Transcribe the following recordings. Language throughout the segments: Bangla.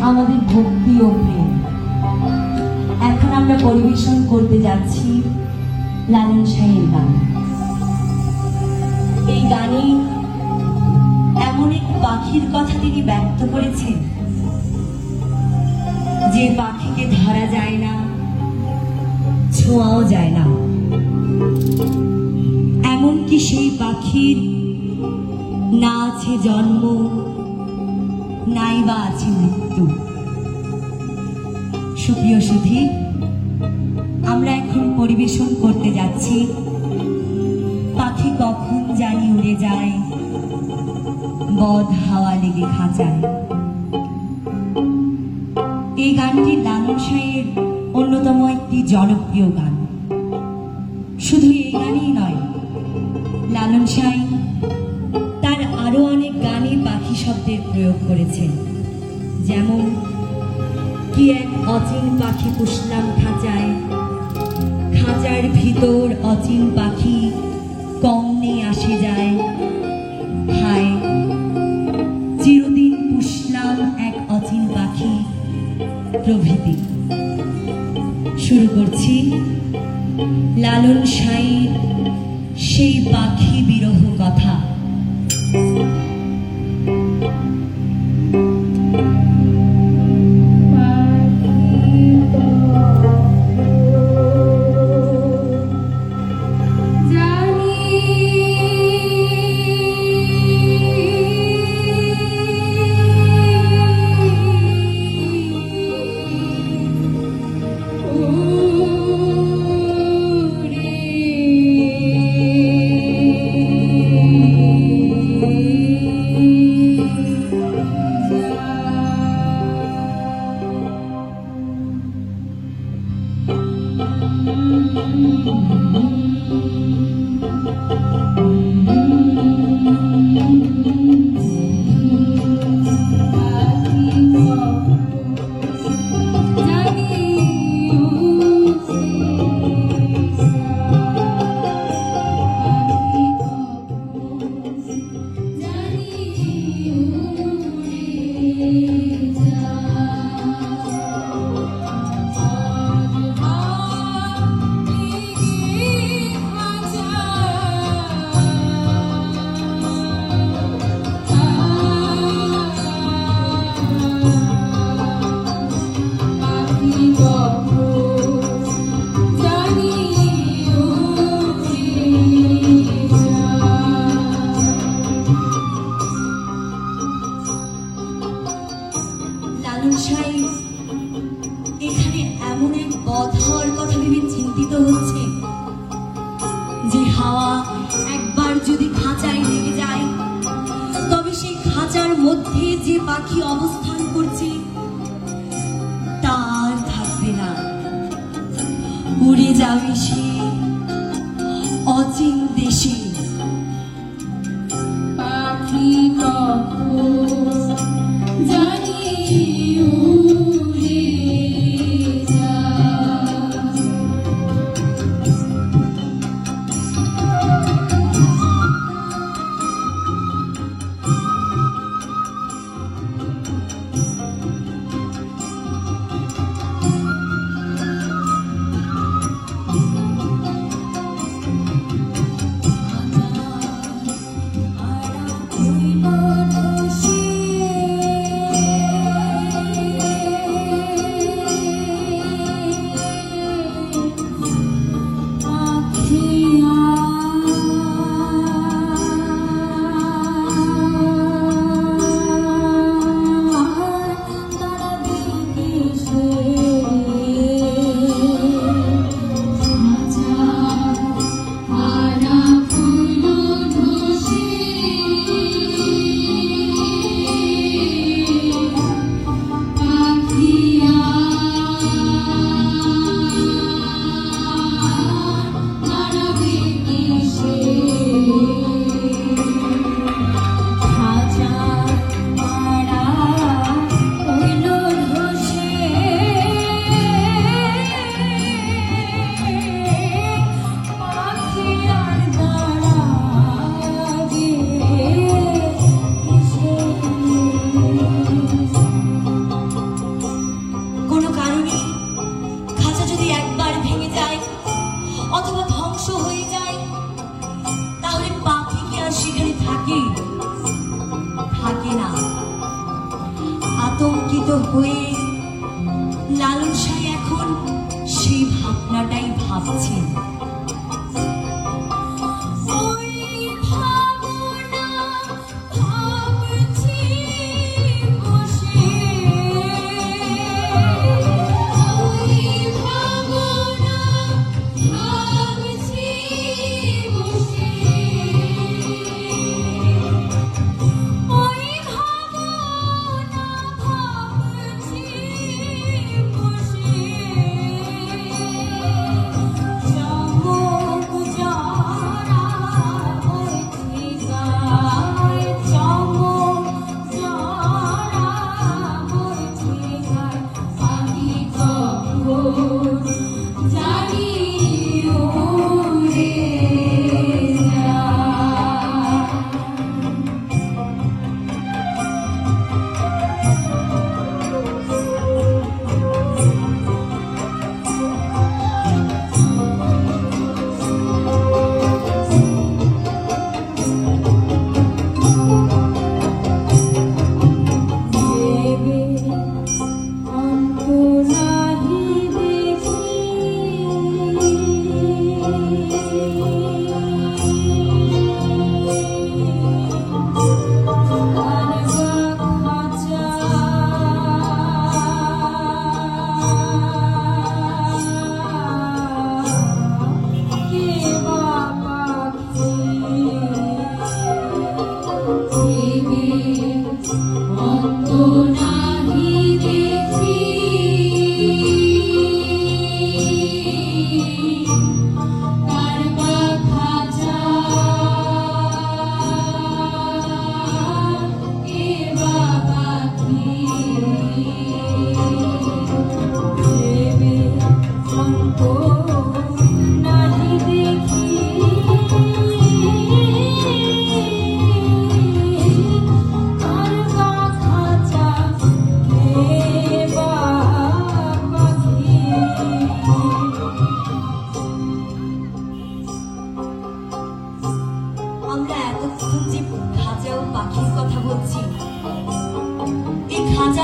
আমাদের ভক্তি ও প্রেম। এখন আমরা পরিবেশন করতে যাচ্ছি লালন শাহের গান। এই গানে এমন এক পাখির কথা তিনি ব্যক্ত করেছেন, যে পাখিকে ধরা যায় না, ছোঁয়াও যায় না। এমনকি সেই পাখির না আছে জন্ম, নাই বা আছে মৃত্যু। সুপ্রিয় সুধী, আমরা এখন পরিবেশন করতে যাচ্ছি পাখি কখন জানি উড়ে যায়, বদ হাওয়া লেগে খাঁচায়। এই গানটি লালন শাহের অন্যতম একটি জনপ্রিয় গান। শুধু এই গানই নয়, লালন শাহ তার আরো অনেক গানে পাখি শব্দের প্রয়োগ করেছেন। যেমন, কি এক অচিন পাখি পুষলাম খাঁচায়, খাঁচার ভিতর অচিন পাখি কমনে আসে যায়, হায় চিরদিন পুষলাম এক অচিন পাখি প্রভৃতি। শুরু করছি লালন শাহের সেই পাখি বিরহ কথা। লালন শাহ এখানে এমন এক বধ হওয়ার কথা ভেবে চিন্তিত হচ্ছে, যে হাওয়া একবার যদি খাঁচায় লেগে যায়, তবে সেই খাঁচার মধ্যে যে পাখি অবস্থান করছে তার থাকবে না, উড়ে যাবে সে অচিন দেশে। পাখি কখন জানি উড়ে যায়।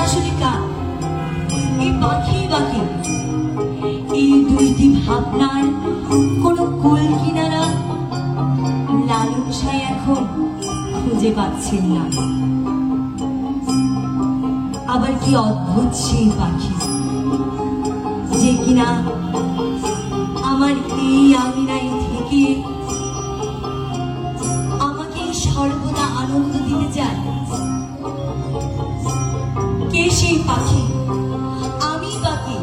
আসলে কার, এই পাখি বাকি, এই দুইটি ভাবনার কোনো কুল কিনারা লালন সাঁই এখন খুঁজে পাচ্ছেন না। আবার কি অদ্ভুত সেই পাখি যে কিনা আমার এই আঙিনায় থেকে আমাকে সর্বদা আনন্দ দিতে চায়। কে সেই পাখি? আমি বাকি।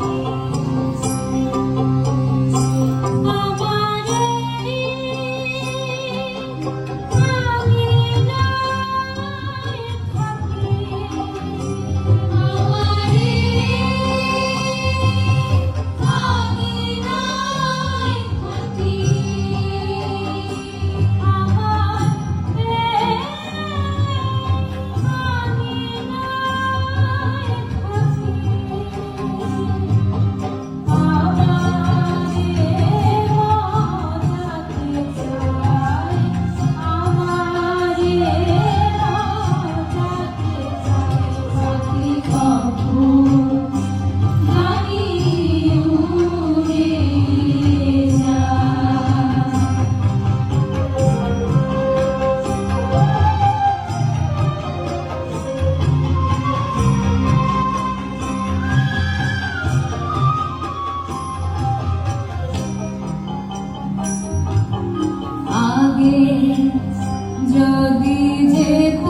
যদি যেত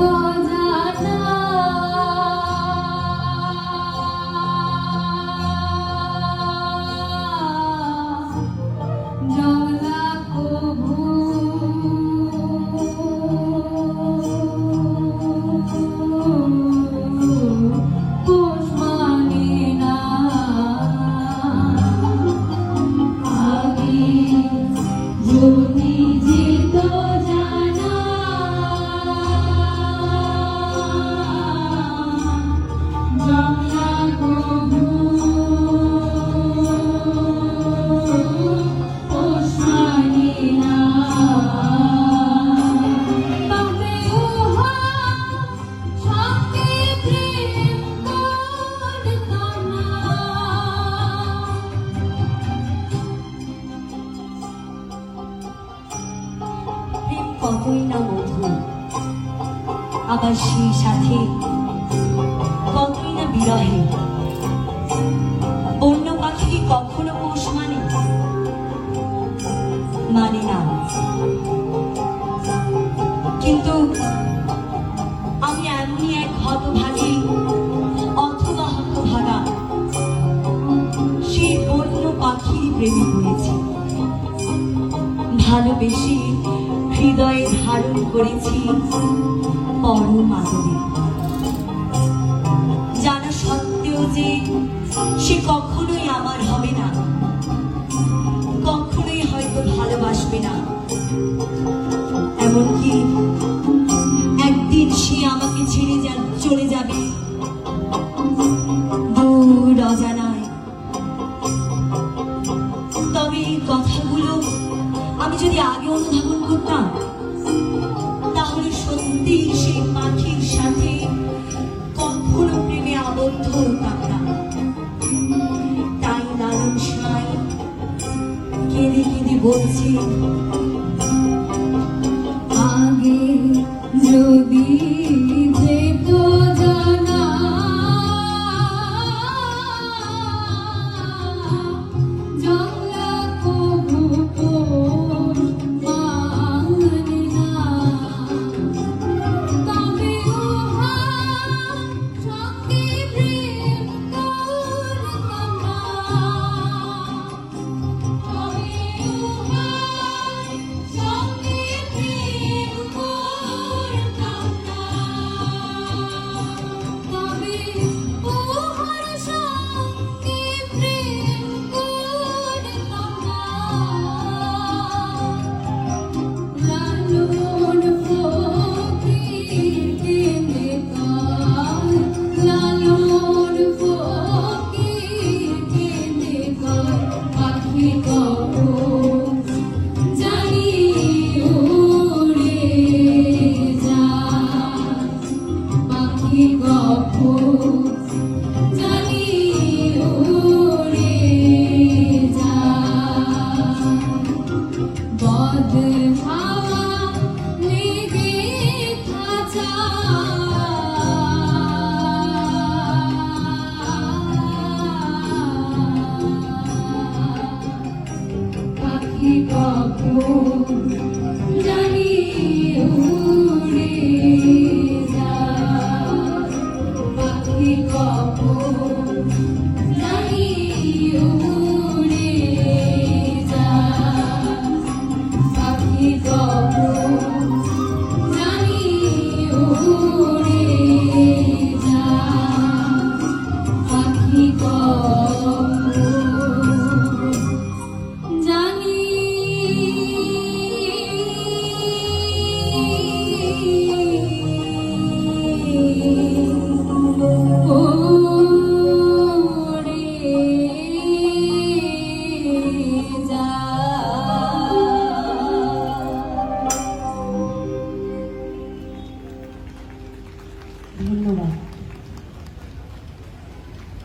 জানা জলা কভু পোষ মানে না আগে যদি যেত জানা জলা কভু পোষ মানে না তবে উহা সঙ্গে প্রেম করতাম না। প্রেম কতই না মধুর, আবার সেই সাথে কতই না বিরহে। অন্য পাখি কি কখনো পোষ মানে? মানে না। কিন্তু আমি এমনই এক হতভাগী অথবা হতভাগা সেই অন্য পাখির প্রেমে পড়েছি। ভালোবেসে হৃদয়ে ধারণ করেছি পরম আদরে, জানা সত্ত্বেও যে সে কখনোই আমার হবে না, কখনোই হয়তো ভালোবাসবে না। এমনকি একদিন সে আমাকে ছেড়ে চলে যাবে দূর অজানায়। তবে এই কথাগুলো আমি যদি আগে অনুধাবন করতাম, তাহলে সত্যি সেই পাখির সাথে কখনো প্রেমে আবদ্ধ হতাম না। তাই লালন সাঁই কেঁদে কেঁদে বলছে, আগে যদি যেত জানা জলা কভু পোষ মানে না তবে উহা সঙ্গে প্রেম করতাম না। তবে উহা সঙ্গে প্রেম করতাম না। তবে উহার সঙ্গে প্রেম করতাম না। লালন ফকির কেঁদে কাঁদ, লালন ফকির কেঁদে কাঁদ, পাখি কখন জানি উড়ে যায়, পাখি কখন জানি উড়ে যায় বদ হাওয়া লেগে পাখি কখন জানি উড়ে যায় পাখি কখন